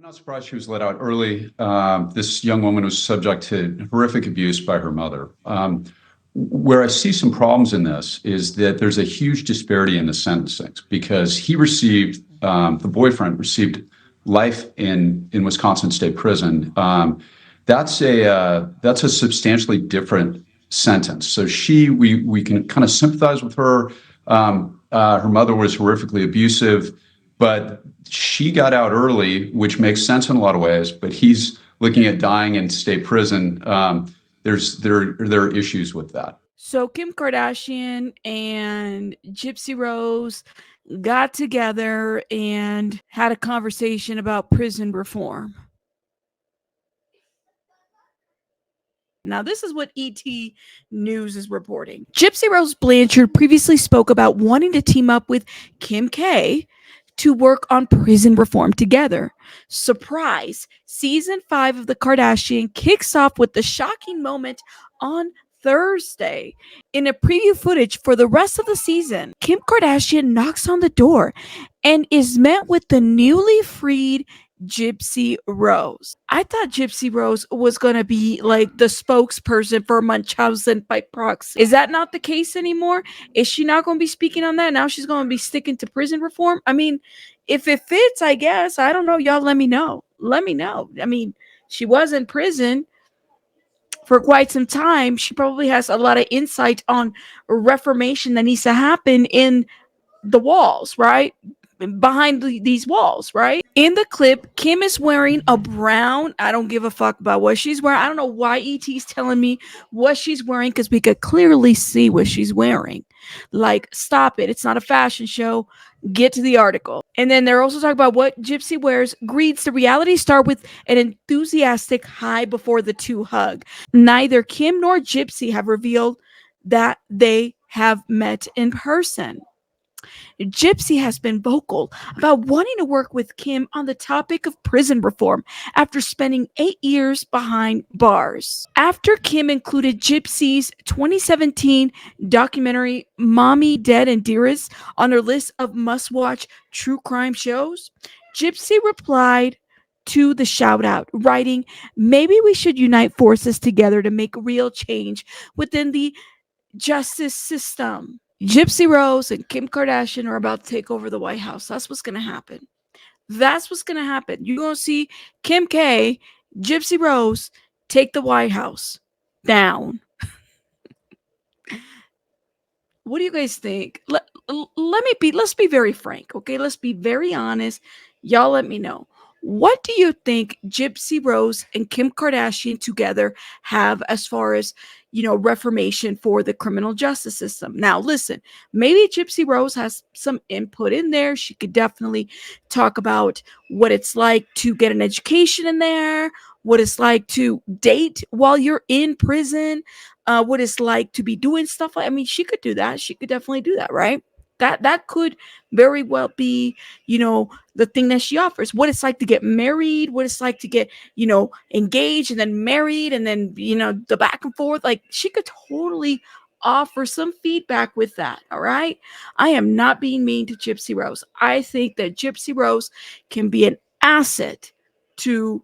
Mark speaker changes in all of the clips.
Speaker 1: not surprised she was let out early. This young woman was subject to horrific abuse by her mother. Where I see some problems in this is that there's a huge disparity in the sentencing because the boyfriend received life in Wisconsin State Prison. That's a substantially different sentence. So we can kind of sympathize with her. Her mother was horrifically abusive, but she got out early, which makes sense in a lot of ways. But he's looking at dying in state prison. There are issues with that.
Speaker 2: So Kim Kardashian and Gypsy Rose got together and had a conversation about prison reform. Now, this is what ET News is reporting. Gypsy Rose Blanchard previously spoke about wanting to team up with Kim K to work on prison reform together. Surprise! Season 5 of The Kardashian kicks off with the shocking moment on Thursday. In a preview footage for the rest of the season, Kim Kardashian knocks on the door and is met with the newly freed Gypsy Rose. I thought Gypsy Rose was going to be like the spokesperson for Munchausen by proxy. Is that not the case anymore? Is she not going to be speaking on that? Now she's going to be sticking to prison reform? I mean, if it fits, I guess. I don't know. Y'all let me know. Let me know. I mean, she was in prison for quite some time. She probably has a lot of insight on reformation that needs to happen in the walls, right? Behind these walls, right? In the clip, Kim is wearing a brown, I don't give a fuck about what she's wearing. I don't know why ET's telling me what she's wearing because we could clearly see what she's wearing. Like, stop it. It's not a fashion show. Get to the article. And then they're also talking about what Gypsy wears greets the reality star with an enthusiastic hi before the two hug. Neither Kim nor Gypsy have revealed that they have met in person. Gypsy has been vocal about wanting to work with Kim on the topic of prison reform after spending 8 years behind bars. After Kim included Gypsy's 2017 documentary Mommy, Dead and Dearest on her list of must-watch true crime shows, Gypsy replied to the shout out, writing, "Maybe we should unite forces together to make real change within the justice system." Gypsy Rose and Kim Kardashian are about to take over the White House. That's what's going to happen. That's what's going to happen. You're going to see Kim K, Gypsy Rose take the White House down. What do you guys think? Let's be very frank, okay? Let's be very honest. Y'all let me know. What do you think Gypsy Rose and Kim Kardashian together have as far as, reformation for the criminal justice system? Now, listen, maybe Gypsy Rose has some input in there. She could definitely talk about what it's like to get an education in there, what it's like to date while you're in prison, what it's like to be doing stuff like, she could do that. She could definitely do that, right? That could very well be, the thing that she offers. What it's like to get married, what it's like to get, engaged and then married and then, the back and forth. Like, she could totally offer some feedback with that. All right. I am not being mean to Gypsy Rose. I think that Gypsy Rose can be an asset to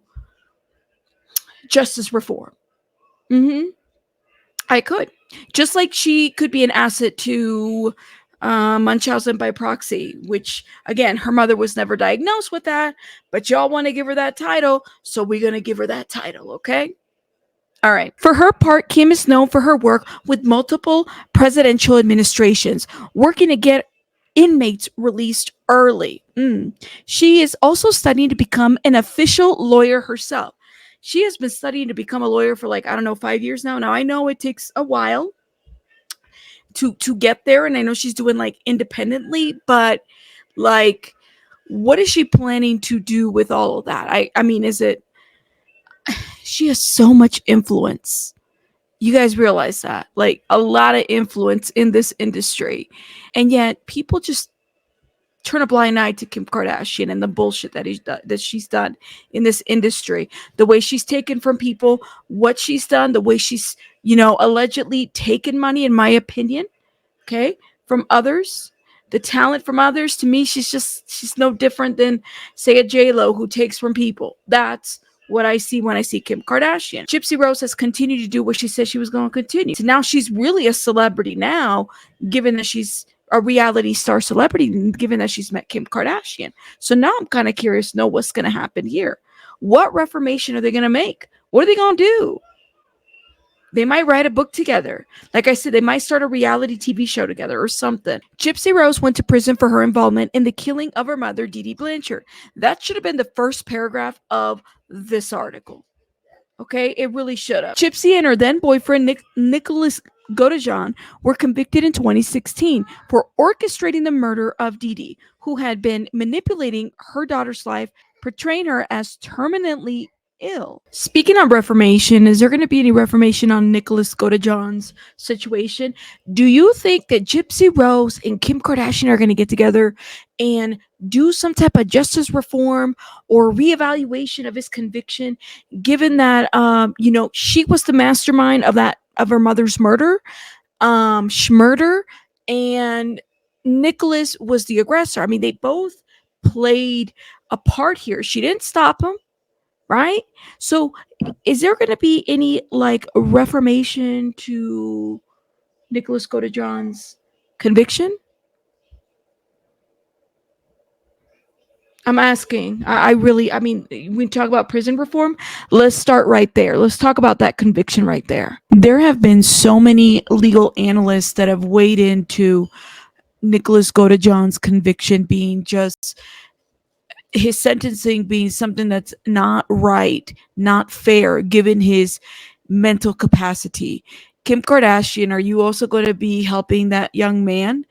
Speaker 2: justice reform. I could. Just like she could be an asset to Munchausen by proxy, which again, her mother was never diagnosed with that, but y'all want to give her that title, so we're going to give her that title, okay? All right. For her part, Kim is known for her work with multiple presidential administrations, working to get inmates released early. She is also studying to become an official lawyer herself. She has been studying to become a lawyer for 5 years now. Now, I know it takes a while to get there, and I know she's doing independently, but what is she planning to do with all of that? I mean, she has so much influence. You guys realize that, a lot of influence in this industry, and yet people just turn a blind eye to Kim Kardashian and the bullshit that she's done in this industry. The way she's taken from people, what she's done, the way she's, allegedly taken money, in my opinion, okay, from others. the talent from others, to me, she's no different than, say, a J-Lo who takes from people. That's what I see when I see Kim Kardashian. Gypsy Rose has continued to do what she said she was going to continue. So now she's really a celebrity now, given that she's a reality star celebrity, given that she's met Kim Kardashian. So now I'm kind of curious to know what's going to happen here. What reformation are they going to make? What are they going to do? They might write a book together. Like I said, they might start a reality TV show together or something. Gypsy Rose went to prison for her involvement in the killing of her mother, Dee Dee Blanchard. That should have been the first paragraph of this article. Okay, it really should have. Gypsy and her then boyfriend, Nicholas Godejohn, were convicted in 2016 for orchestrating the murder of Dee Dee, who had been manipulating her daughter's life, portraying her as terminally ill. Speaking of reformation, is there going to be any reformation on Nicholas Godejohn's situation? Do you think that Gypsy Rose and Kim Kardashian are going to get together and do some type of justice reform or reevaluation of his conviction, given that she was the mastermind of her mother's murder, schmurder, and Nicholas was the aggressor? I mean, they both played a part here. She didn't stop him. Right? So is there going to be any like reformation to Nicholas Godejohn's conviction? I'm asking. I mean, we talk about prison reform. Let's start right there. Let's talk about that conviction right there. There have been so many legal analysts that have weighed into Nicholas Godejohn's conviction being just his sentencing being something that's not right, not fair, given his mental capacity. Kim Kardashian, are you also going to be helping that young man?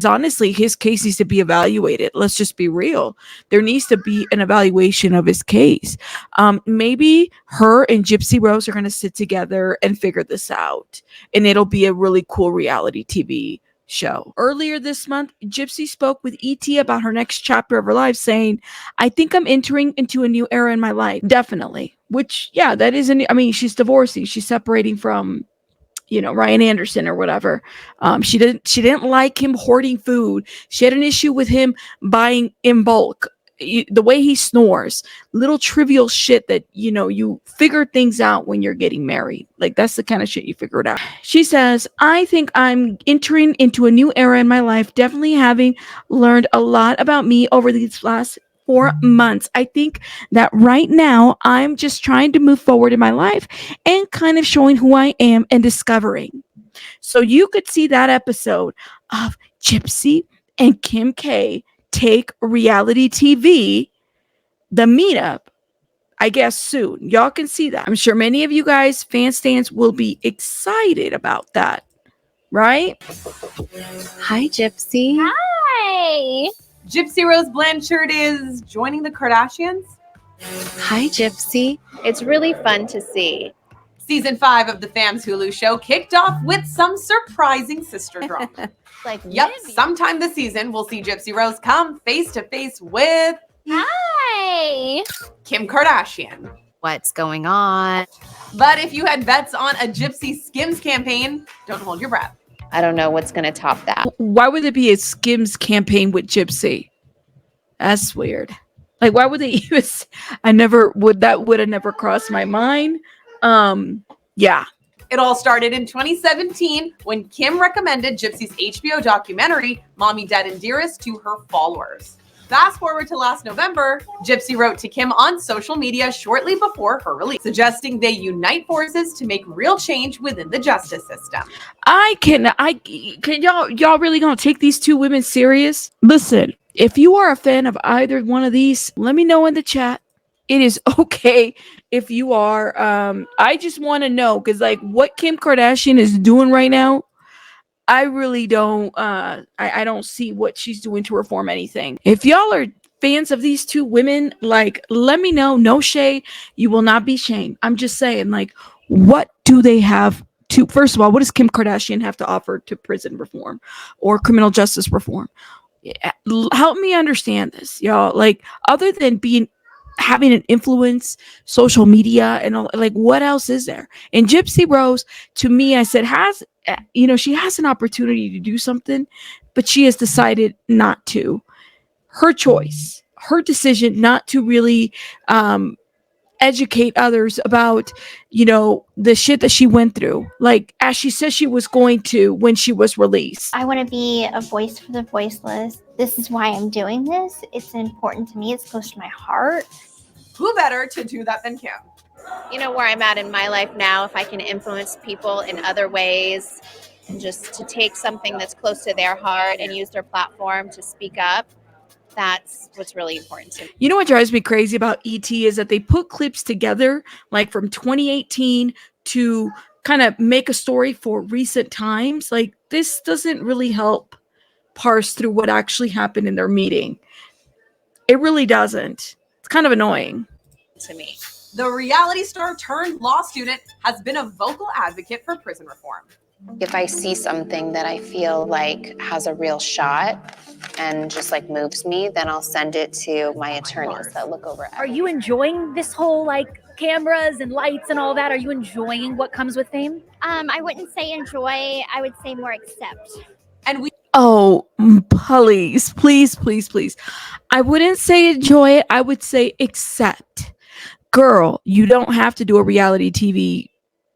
Speaker 2: Honestly, his case needs to be evaluated. Let's just be real. There needs to be an evaluation of his case. Maybe her and Gypsy Rose are going to sit together and figure this out, and it'll be a really cool reality TV show. Earlier this month, Gypsy spoke with ET about her next chapter of her life, saying, "I think I'm entering into a new era in my life." Definitely. Which, yeah, that isn't, I mean, she's divorcing. She's separating from, Ryan Anderson or whatever. She didn't like him hoarding food. She had an issue with him buying in bulk. The way he snores, little trivial shit that, you figure things out when you're getting married. Like, that's the kind of shit you figure it out. She says, "I think I'm entering into a new era in my life, definitely having learned a lot about me over these last 4 months. I think that right now I'm just trying to move forward in my life and kind of showing who I am and discovering." So you could see that episode of Gypsy and Kim K take reality TV, the meetup, I guess soon. Y'all can see that. I'm sure many of you guys, stands, will be excited about that, right?
Speaker 3: Hi, Gypsy.
Speaker 4: Hi.
Speaker 5: Gypsy Rose Blanchard is joining the Kardashians.
Speaker 3: Hi, Gypsy.
Speaker 4: It's really fun to see.
Speaker 5: Season 5 of the Fam's Hulu show kicked off with some surprising sister drama. Yep, sometime this season, we'll see Gypsy Rose come face to face with
Speaker 4: Hi.
Speaker 5: Kim Kardashian.
Speaker 3: What's going on?
Speaker 5: But if you had bets on a Gypsy Skims campaign, don't hold your breath.
Speaker 4: I don't know what's going to top that.
Speaker 2: Why would it be a Skims campaign with Gypsy? That's weird. Like, why would they use? That would have never crossed my mind. Yeah.
Speaker 5: It all started in 2017 when Kim recommended Gypsy's HBO documentary, Mommy, Dad, and Dearest, to her followers. Fast forward to last November, Gypsy wrote to Kim on social media shortly before her release, suggesting they unite forces to make real change within the justice system.
Speaker 2: Can y'all really gonna take these two women serious? Listen, if you are a fan of either one of these, let me know in the chat. It is okay if you are. I just want to know, because like what Kim Kardashian is doing right now, I really don't. I don't see what she's doing to reform anything. If y'all are fans of these two women, like, let me know. No shade. You will not be shamed. I'm just saying, like, what do they have to? First of all, what does Kim Kardashian have to offer to prison reform or criminal justice reform? Help me understand this, y'all. Like, other than having an influence, social media, and all, like, what else is there? And Gypsy Rose, to me, I said, she has an opportunity to do something but she has decided not to. Her choice, her decision not to really educate others about, the shit that she went through, like as she said she was going to when she was released.
Speaker 6: I want to be a voice for the voiceless. This is why I'm doing this. It's important to me. It's close to my heart.
Speaker 5: Who better to do that than Kim?
Speaker 4: You know where I'm at in my life now, if I can influence people in other ways and just to take something that's close to their heart and use their platform to speak up, that's what's really important to me.
Speaker 2: You know what drives me crazy about ET is that they put clips together like from 2018 to kind of make a story for recent times. Like this doesn't really help parse through what actually happened in their meeting. It really doesn't. It's kind of annoying
Speaker 4: To me.
Speaker 5: The reality star turned law student has been a vocal advocate for prison reform.
Speaker 3: If I see something that I feel like has a real shot and just like moves me, then I'll send it to my attorneys that look over
Speaker 7: Are
Speaker 3: everything.
Speaker 7: you enjoying this whole like cameras and lights and all that? Are you enjoying what comes with fame?
Speaker 6: I wouldn't say enjoy. I would say more accept.
Speaker 5: And we
Speaker 2: Oh, please, please, please, please. I wouldn't say enjoy it. I would say accept. Girl, you don't have to do a reality TV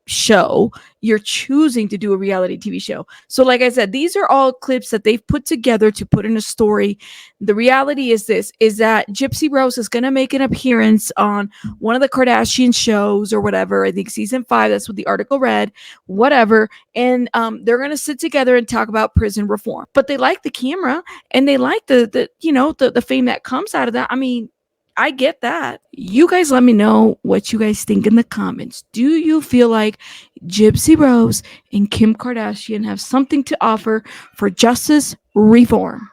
Speaker 2: show. You're choosing to do a reality TV show. So like I said, these are all clips that they've put together to put in a story. The reality is this, is that Gypsy Rose is going to make an appearance on one of the Kardashian shows or whatever. I think season 5, that's what the article read, whatever. And they're going to sit together and talk about prison reform. But they like the camera and they like the fame that comes out of that. I mean, I get that. You guys let me know what you guys think in the comments. Do you feel like Gypsy Rose and Kim Kardashian have something to offer for justice reform?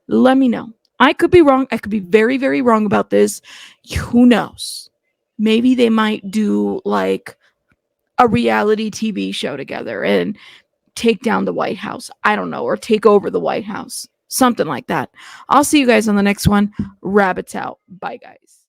Speaker 2: Let me know. I could be wrong. I could be very, very wrong about this. Who knows? Maybe they might do like a reality TV show together and take down the White House. I don't know. Or take over the White House. Something like that. I'll see you guys on the next one. Rabbits out. Bye, guys.